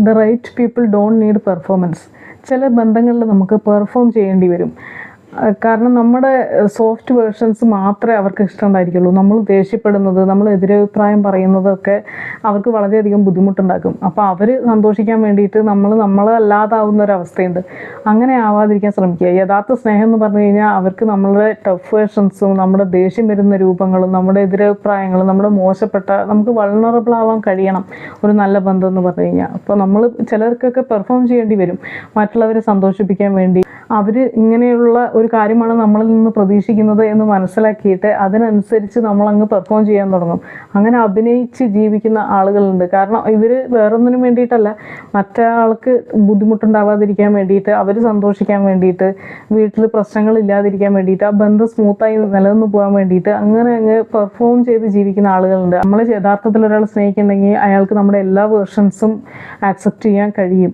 The right people don't need performance. ചില ബന്ധങ്ങളിൽ നമുക്ക് പെർഫോം ചെയ്യേണ്ടി വരും. കാരണം നമ്മുടെ സോഫ്റ്റ് വേർഷൻസ് മാത്രമേ അവർക്ക് ഇഷ്ടമുണ്ടായിരിക്കുള്ളൂ. നമ്മൾ ദേഷ്യപ്പെടുന്നത്, നമ്മൾ എതിരഭിപ്രായം പറയുന്നതൊക്കെ അവർക്ക് വളരെയധികം ബുദ്ധിമുട്ടുണ്ടാക്കും. അപ്പോൾ അവർ സന്തോഷിക്കാൻ വേണ്ടിയിട്ട് നമ്മളല്ലാതാവുന്ന ഒരവസ്ഥയുണ്ട്. അങ്ങനെ ആവാതിരിക്കാൻ ശ്രമിക്കുക. യഥാർത്ഥ സ്നേഹം എന്ന് പറഞ്ഞു കഴിഞ്ഞാൽ അവർക്ക് നമ്മളുടെ ടഫ് വേർഷൻസും നമ്മുടെ ദേഷ്യം വരുന്ന രൂപങ്ങളും നമ്മുടെ എതിരഭിപ്രായങ്ങളും നമ്മുടെ നമുക്ക് വൾണറബിൾ ആവാൻ കഴിയണം ഒരു നല്ല ബന്ധം എന്ന് പറഞ്ഞു കഴിഞ്ഞാൽ. അപ്പോൾ നമ്മൾ ചിലർക്കൊക്കെ പെർഫോം ചെയ്യേണ്ടി വരും മറ്റുള്ളവരെ സന്തോഷിപ്പിക്കാൻ വേണ്ടി. അവർ ഇങ്ങനെയുള്ള ഒരു കാര്യമാണ് നമ്മളിൽ നിന്ന് പ്രതീക്ഷിക്കുന്നത് എന്ന് മനസ്സിലാക്കിയിട്ട് അതിനനുസരിച്ച് നമ്മളങ്ങ് പെർഫോം ചെയ്യാൻ തുടങ്ങും. അങ്ങനെ അഭിനയിച്ച് ജീവിക്കുന്ന ആളുകളുണ്ട്. കാരണം ഇവർ വേറൊന്നിനും വേണ്ടിയിട്ടല്ല, മറ്റൊരാൾക്ക് ബുദ്ധിമുട്ടുണ്ടാവാതിരിക്കാൻ വേണ്ടിയിട്ട്, അവർ സന്തോഷിക്കാൻ വേണ്ടിയിട്ട്, വീട്ടിൽ പ്രശ്നങ്ങൾ ഇല്ലാതിരിക്കാൻ വേണ്ടിയിട്ട്, ആ ബന്ധം സ്മൂത്തായി നിലനിന്ന് പോകാൻ വേണ്ടിയിട്ട് അങ്ങനെ അങ്ങ് പെർഫോം ചെയ്ത് ജീവിക്കുന്ന ആളുകളുണ്ട്. നമ്മൾ യഥാർത്ഥത്തിൽ ഒരാൾ സ്നേഹിക്കുന്നുണ്ടെങ്കിൽ അയാൾക്ക് നമ്മുടെ എല്ലാ വേർഷൻസും ആക്സെപ്റ്റ് ചെയ്യാൻ കഴിയും.